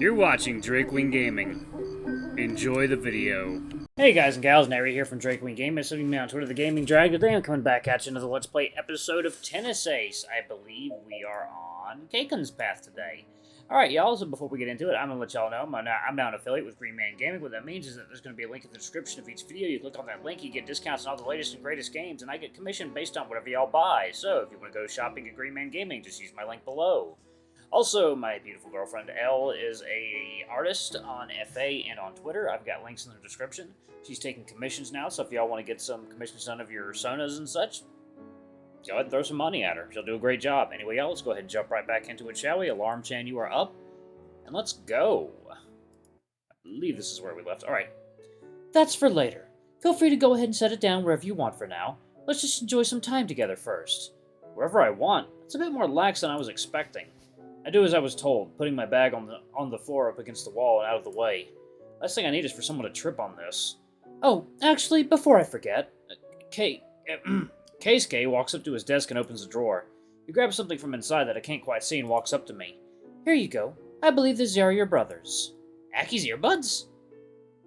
You're watching Drakewing Gaming. Enjoy the video. Hey guys and gals, Nary here from Drakewing Gaming. So me on Twitter, the Gaming Drag. Today I'm coming back at you another Let's Play episode of Tennis Ace. I believe we are on Kaken's Path today. Alright, y'all, so before we get into it, I'm going to let y'all know I'm now an affiliate with Green Man Gaming. What that means is that there's going to be a link in the description of each video. You click on that link, you get discounts on all the latest and greatest games, and I get commission based on whatever y'all buy. So if you want to go shopping at Green Man Gaming, just use my link below. Also, my beautiful girlfriend Elle is a artist on FA and on Twitter. I've got links in the description. She's taking commissions now, so if y'all want to get some commissions done of your sonas and such, go ahead and throw some money at her. She'll do a great job. Anyway, y'all, let's go ahead and jump right back into it, shall we? Alarm Chan, you are up. And let's go. I believe this is where we left. Alright. That's for later. Feel free to go ahead and set it down wherever you want for now. Let's just enjoy some time together first. Wherever I want. It's a bit more lax than I was expecting. I do as I was told, putting my bag on the floor up against the wall and out of the way. Last thing I need is for someone to trip on this. Oh, actually, before I forget, Keisuke walks up to his desk and opens the drawer. He grabs something from inside that I can't quite see and walks up to me. Here you go. I believe these are your brothers. Aki's earbuds?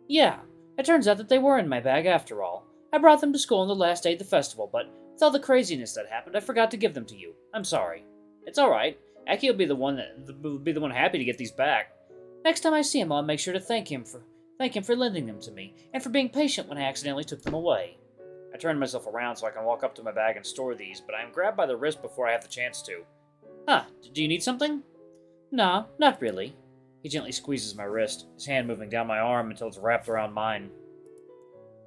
Yeah, it turns out that they were in my bag after all. I brought them to school on the last day of the festival, but with all the craziness that happened, I forgot to give them to you. I'm sorry. It's alright. Aki will be the one happy to get these back. Next time I see him, I'll make sure to thank him for lending them to me, and for being patient when I accidentally took them away. I turn myself around so I can walk up to my bag and store these, but I am grabbed by the wrist before I have the chance to. Huh, do you need something? Nah, not really. He gently squeezes my wrist, his hand moving down my arm until it's wrapped around mine.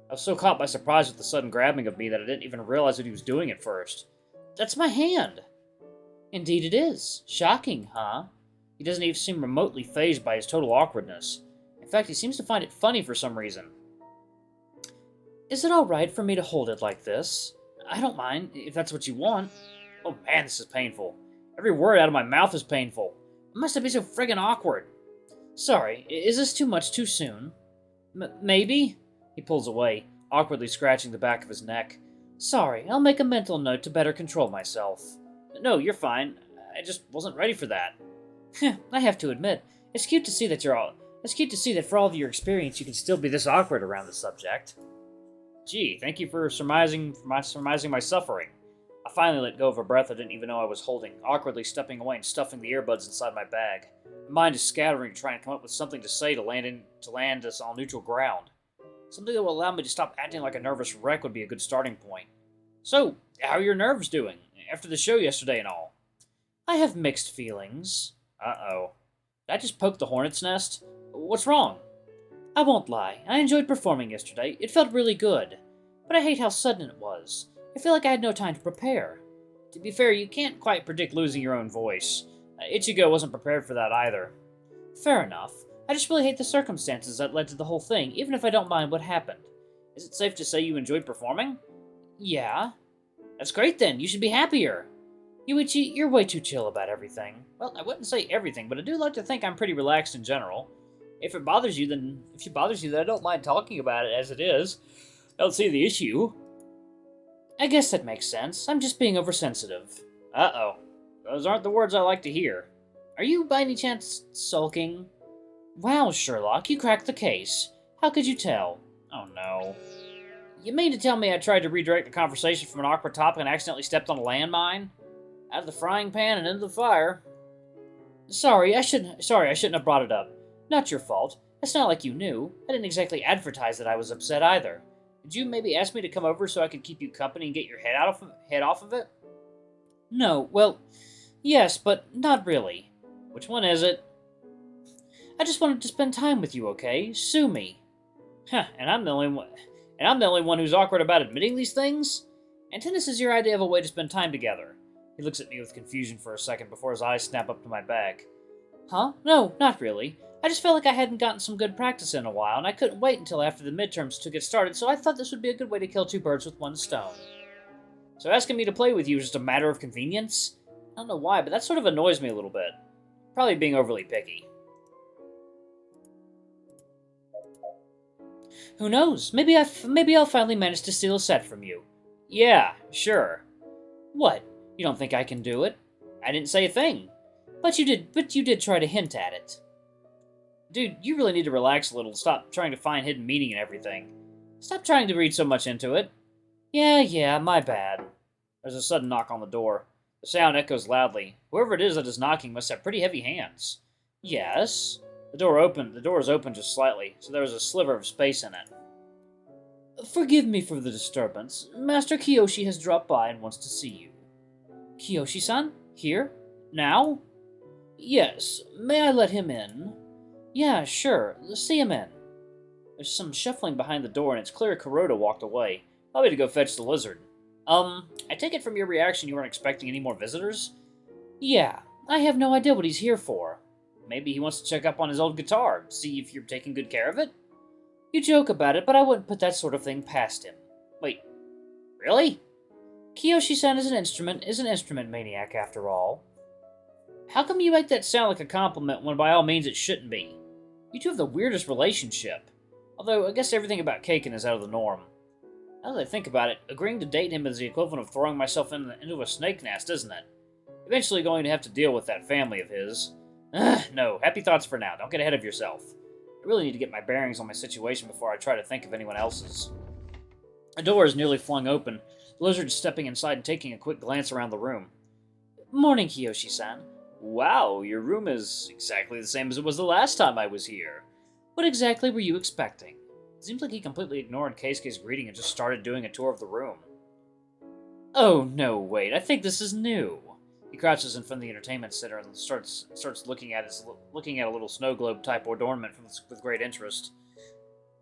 I was so caught by surprise with the sudden grabbing of me that I didn't even realize what he was doing at first. That's my hand! Indeed it is. Shocking, huh? He doesn't even seem remotely fazed by his total awkwardness. In fact, he seems to find it funny for some reason. Is it alright for me to hold it like this? I don't mind, if that's what you want. Oh man, this is painful. Every word out of my mouth is painful. It must have been so friggin' awkward. Sorry, is this too much too soon? Maybe? He pulls away, awkwardly scratching the back of his neck. Sorry, I'll make a mental note to better control myself. No, you're fine. I just wasn't ready for that. I have to admit, it's cute to see that for all of your experience you can still be this awkward around the subject. Gee, thank you for surmising my suffering. I finally let go of a breath I didn't even know I was holding, awkwardly stepping away and stuffing the earbuds inside my bag. My mind is scattering, trying to come up with something to say to land us on neutral ground. Something that will allow me to stop acting like a nervous wreck would be a good starting point. So, how are your nerves doing? After the show yesterday and all? I have mixed feelings. Uh-oh. Did I just poke the hornet's nest? What's wrong? I won't lie. I enjoyed performing yesterday. It felt really good. But I hate how sudden it was. I feel like I had no time to prepare. To be fair, you can't quite predict losing your own voice. Ichigo wasn't prepared for that either. Fair enough. I just really hate the circumstances that led to the whole thing, even if I don't mind what happened. Is it safe to say you enjoyed performing? Yeah. That's great then, you should be happier. Yuichi, you're way too chill about everything. Well, I wouldn't say everything, but I do like to think I'm pretty relaxed in general. If it bothers you, then I don't mind talking about it as it is. I don't see the issue. I guess that makes sense. I'm just being oversensitive. Uh-oh. Those aren't the words I like to hear. Are you, by any chance, sulking? Wow, Sherlock, you cracked the case. How could you tell? Oh no. You mean to tell me I tried to redirect the conversation from an awkward topic and accidentally stepped on a landmine? Out of the frying pan and into the fire. Sorry, I shouldn't have brought it up. Not your fault. It's not like you knew. I didn't exactly advertise that I was upset either. Did you maybe ask me to come over so I could keep you company and get your head off of it? No, well, yes, but not really. Which one is it? I just wanted to spend time with you, okay? Sue me. Huh, and I'm the only one who's awkward about admitting these things? And tennis is your idea of a way to spend time together. He looks at me with confusion for a second before his eyes snap up to my back. Huh? No, not really. I just felt like I hadn't gotten some good practice in a while, and I couldn't wait until after the midterms to get started, so I thought this would be a good way to kill two birds with one stone. So asking me to play with you is just a matter of convenience? I don't know why, but that sort of annoys me a little bit. Probably being overly picky. Who knows? Maybe I'll finally manage to steal a set from you. Yeah, sure. What? You don't think I can do it? I didn't say a thing. But you did try to hint at it. Dude, you really need to relax a little. Stop trying to find hidden meaning in everything. Stop trying to read so much into it. Yeah, my bad. There's a sudden knock on the door. The sound echoes loudly. Whoever it is that is knocking must have pretty heavy hands. Yes? The door opened. The door is open just slightly, so there is a sliver of space in it. Forgive me for the disturbance. Master Kiyoshi has dropped by and wants to see you. Kiyoshi-san? Here? Now? Yes. May I let him in? Yeah, sure. See him in. There's some shuffling behind the door, and it's clear Kuroda walked away, probably to go fetch the lizard. I take it from your reaction you weren't expecting any more visitors? Yeah, I have no idea what he's here for. Maybe he wants to check up on his old guitar, see if you're taking good care of it? You joke about it, but I wouldn't put that sort of thing past him. Wait, really? Kiyoshi-san is an instrument maniac after all. How come you make that sound like a compliment when by all means it shouldn't be? You two have the weirdest relationship. Although, I guess everything about Kaken is out of the norm. Now that I think about it, agreeing to date him is the equivalent of throwing myself into a snake nest, isn't it? Eventually going to have to deal with that family of his. No, happy thoughts for now. Don't get ahead of yourself. I really need to get my bearings on my situation before I try to think of anyone else's. A door is nearly flung open, the lizard stepping inside and taking a quick glance around the room. Morning, Kiyoshi-san. Wow, your room is exactly the same as it was the last time I was here. What exactly were you expecting? It seems like he completely ignored Keisuke's greeting and just started doing a tour of the room. Oh, no, wait, I think this is new. He crouches in front of the entertainment center and starts looking at a little snow globe type adornment with great interest.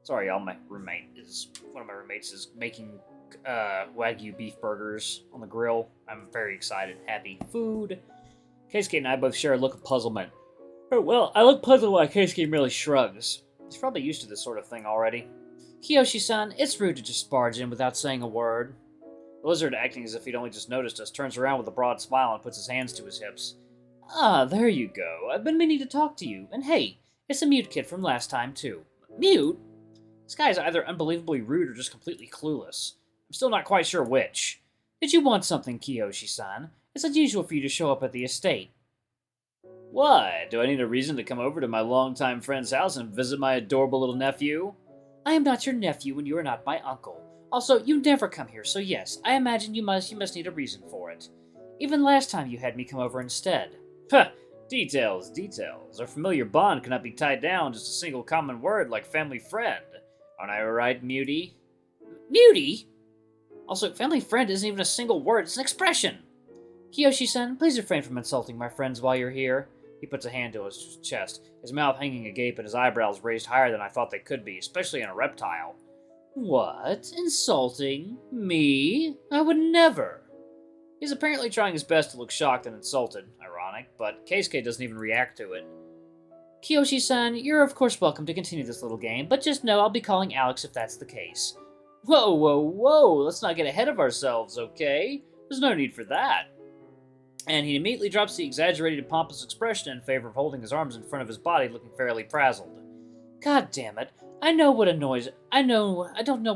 Sorry, y'all. One of my roommates is making Wagyu beef burgers on the grill. I'm very excited, happy. Food. Keisuke and I both share a look of puzzlement. Oh, well, I look puzzled while Keisuke merely shrugs. He's probably used to this sort of thing already. Kiyoshi-san, it's rude to just barge in without saying a word. The lizard, acting as if he'd only just noticed us, turns around with a broad smile and puts his hands to his hips. Ah, there you go. I've been meaning to talk to you. And hey, it's a mute kid from last time, too. Mute? This guy is either unbelievably rude or just completely clueless. I'm still not quite sure which. Did you want something, Kiyoshi-san? It's unusual for you to show up at the estate. Why? Do I need a reason to come over to my longtime friend's house and visit my adorable little nephew? I am not your nephew and you are not my uncle. Also, you never come here, so yes, I imagine you must need a reason for it. Even last time you had me come over instead. Huh, details. Our familiar bond cannot be tied down just a single common word like family friend. Aren't I right, Mutie? Mutie? Also, family friend isn't even a single word, it's an expression. Kiyoshi-san, please refrain from insulting my friends while you're here. He puts a hand to his chest, his mouth hanging agape and his eyebrows raised higher than I thought they could be, especially in a reptile. What? Insulting? Me? I would never. He's apparently trying his best to look shocked and insulted, ironic, but Keisuke doesn't even react to it. Kiyoshi-san, you're of course welcome to continue this little game, but just know I'll be calling Alex if that's the case. Whoa, let's not get ahead of ourselves, okay? There's no need for that. And he immediately drops the exaggerated pompous expression in favor of holding his arms in front of his body looking fairly frazzled. God damn it. I don't know what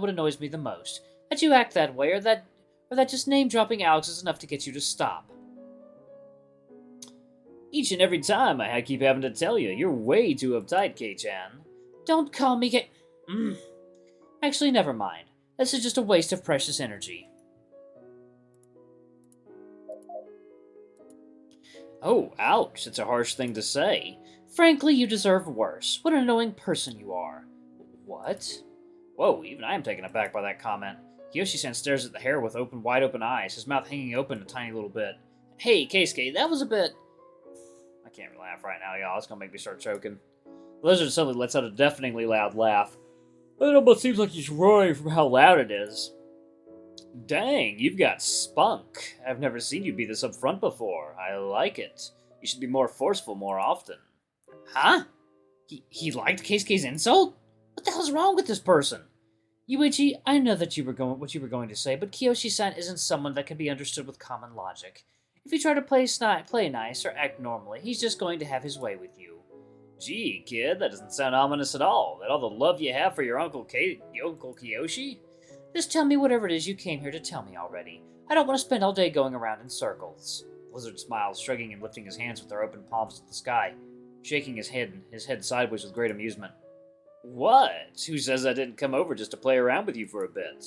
annoys me the most. That you act that way, or that just name-dropping Alex is enough to get you to stop. Each and every time I keep having to tell you, you're way too uptight, Kei-chan. Don't call me Actually, never mind. This is just a waste of precious energy. Oh, ouch, it's a harsh thing to say. Frankly, you deserve worse. What an annoying person you are. What? Whoa, even I am taken aback by that comment. Kiyoshi-san stares at the hair with wide open eyes, his mouth hanging open a tiny little bit. Hey, Keisuke, that was a bit... I can't laugh right now, y'all. It's gonna make me start choking. The lizard suddenly lets out a deafeningly loud laugh. It almost seems like he's roaring from how loud it is. Dang, you've got spunk. I've never seen you be this upfront before. I like it. You should be more forceful more often. Huh? He liked Keisuke's insult? What the hell's wrong with this person? Yuichi, I know that what you were going to say, but Kiyoshi-san isn't someone that can be understood with common logic. If you try to play nice or act normally, he's just going to have his way with you. Gee, kid, that doesn't sound ominous at all. That all the love you have for your Uncle Kiyoshi? Just tell me whatever it is you came here to tell me already. I don't want to spend all day going around in circles. Lizard smiles, shrugging and lifting his hands with their open palms at the sky. shaking his head sideways with great amusement. What? Who says I didn't come over just to play around with you for a bit?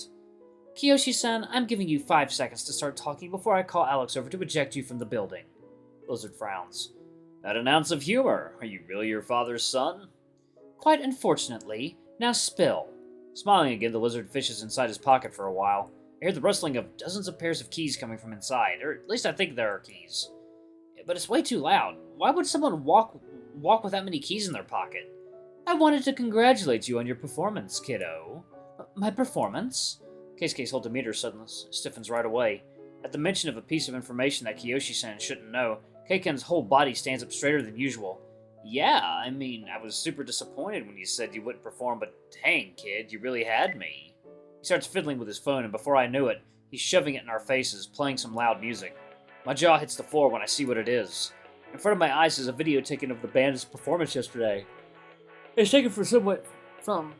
Kiyoshi-san, I'm giving you 5 seconds to start talking before I call Alex over to eject you from the building. Lizard frowns. Not an ounce of humor. Are you really your father's son? Quite unfortunately. Now spill. Smiling again, the lizard fishes inside his pocket for a while. I hear the rustling of dozens of pairs of keys coming from inside, or at least I think there are keys. But it's way too loud. Why would someone walk with that many keys in their pocket? I wanted to congratulate you on your performance, kiddo. My performance? Keisuke's whole demeanor suddenly stiffens right away. At the mention of a piece of information that Kiyoshi-san shouldn't know, Keiken's whole body stands up straighter than usual. Yeah, I mean, I was super disappointed when you said you wouldn't perform, but dang, kid, you really had me. He starts fiddling with his phone, and before I knew it, he's shoving it in our faces, playing some loud music. My jaw hits the floor when I see what it is. In front of my eyes is a video taken of the band's performance yesterday. It's taken from somewhat far.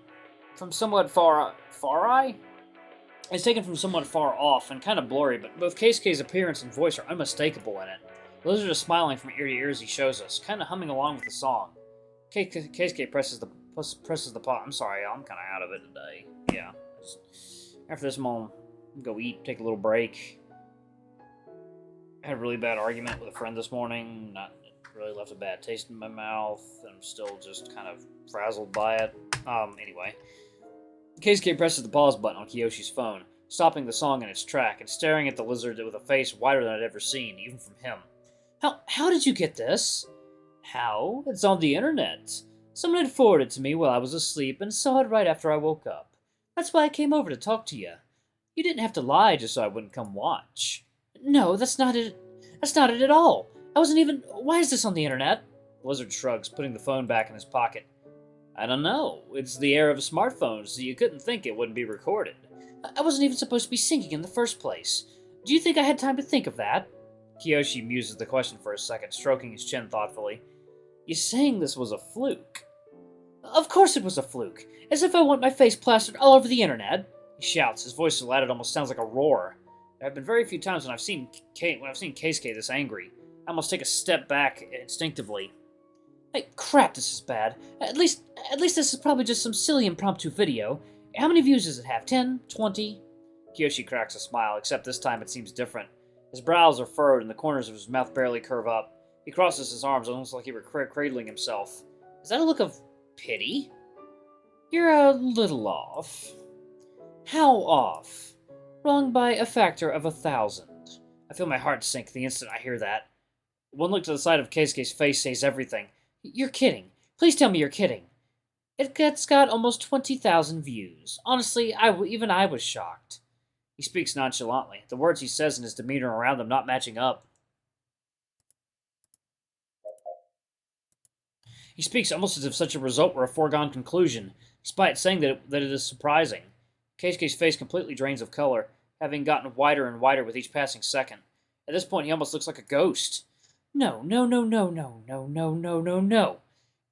It's taken from somewhat far off and kind of blurry, but both Keisuke's appearance and voice are unmistakable in it. The lizard is smiling from ear to ear as he shows us, kind of humming along with the song. Keisuke presses the pot. I'm sorry, I'm kind of out of it today. Yeah. After this, I'm gonna go eat, take a little break. I had a really bad argument with a friend this morning. It really left a bad taste in my mouth. I'm still just kind of frazzled by it. Anyway. Keisuke presses the pause button on Kiyoshi's phone, stopping the song in its track and staring at the lizard with a face wider than I'd ever seen, even from him. How did you get this? How? It's on the internet. Someone had forwarded it to me while I was asleep and saw it right after I woke up. That's why I came over to talk to you. You didn't have to lie just so I wouldn't come watch. No, that's not it. That's not it at all. I wasn't even... Why is this on the internet? The lizard shrugs, putting the phone back in his pocket. I don't know. It's the era of smartphones, so you couldn't think it wouldn't be recorded. I wasn't even supposed to be singing in the first place. Do you think I had time to think of that? Kiyoshi muses the question for a second, stroking his chin thoughtfully. You saying this was a fluke? Of course it was a fluke. As if I want my face plastered all over the internet. He shouts, his voice so loud it almost sounds like a roar. There have been very few times when I've seen Keisuke this angry. I almost take a step back instinctively. Hey, crap, this is bad. At least this is probably just some silly impromptu video. How many views does it have? 10? 20? Kiyoshi cracks a smile, except this time it seems different. His brows are furrowed and the corners of his mouth barely curve up. He crosses his arms almost like he were cradling himself. Is that a look of pity? You're a little off. How off? Wrong by a factor of 1,000. I feel my heart sink the instant I hear that. One look to the side of Keisuke's face says everything. You're kidding. Please tell me you're kidding. It's got almost 20,000 views. Honestly, even I was shocked. He speaks nonchalantly, the words he says and his demeanor around them not matching up. He speaks almost as if such a result were a foregone conclusion, despite saying that it is surprising. Keisuke's face completely drains of color, having gotten whiter and whiter with each passing second. At this point, he almost looks like a ghost. No.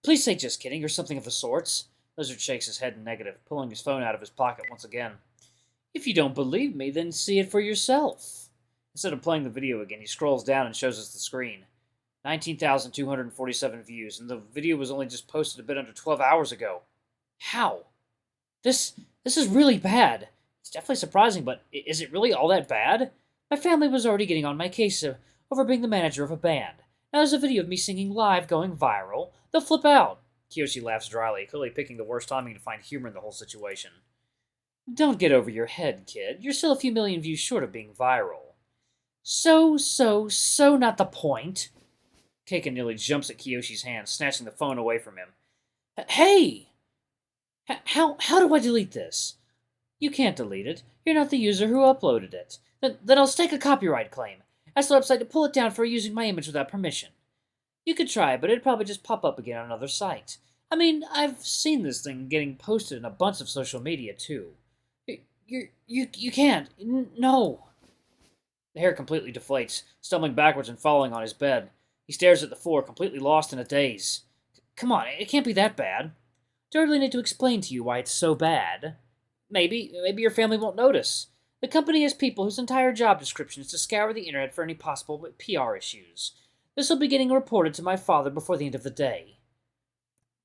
Please say just kidding, or something of the sorts. Lizard shakes his head in negative, pulling his phone out of his pocket once again. If you don't believe me, then see it for yourself. Instead of playing the video again, he scrolls down and shows us the screen. 19,247 views, and the video was only just posted a bit under 12 hours ago. How? This is really bad. It's definitely surprising, but is it really all that bad? My family was already getting on my case over being the manager of a band. Now there's a video of me singing live going viral. They'll flip out. Kiyoshi laughs dryly, clearly picking the worst timing to find humor in the whole situation. Don't get over your head, kid. You're still a few million views short of being viral. So not the point. Keiken nearly jumps at Kiyoshi's hand, snatching the phone away from him. Hey! How do I delete this? You can't delete it. You're not the user who uploaded it. Then I'll stake a copyright claim. Ask the website to pull it down for using my image without permission. You could try, but it'd probably just pop up again on another site. I mean, I've seen this thing getting posted in a bunch of social media, too. You can't. No. The hair completely deflates, stumbling backwards and falling on his bed. He stares at the floor, completely lost in a daze. Come on, it can't be that bad. Do I really need to explain to you why it's so bad? Maybe your family won't notice. The company has people whose entire job description is to scour the internet for any possible PR issues. This will be getting reported to my father before the end of the day.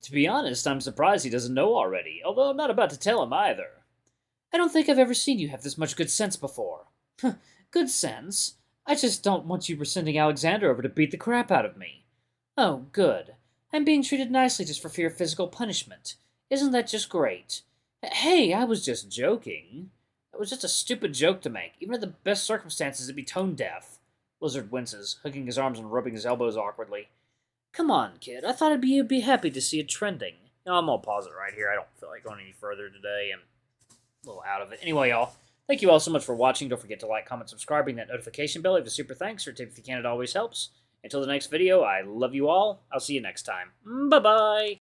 To be honest, I'm surprised he doesn't know already, although I'm not about to tell him either. I don't think I've ever seen you have this much good sense before. Good sense? I just don't want you sending Alexander over to beat the crap out of me. Oh, good. I'm being treated nicely just for fear of physical punishment. Isn't that just great? Hey, I was just joking. It was just a stupid joke to make. Even in the best circumstances, it'd be tone deaf. Lizard winces, hooking his arms and rubbing his elbows awkwardly. Come on, kid. I thought you'd be happy to see it trending. No, I'm gonna pause it right here. I don't feel like going any further today. I'm a little out of it. Anyway, y'all, thank you all so much for watching. Don't forget to like, comment, subscribe, ring that notification bell. Leave a super thanks or tip if you can. It always helps. Until the next video, I love you all. I'll see you next time. Bye-bye.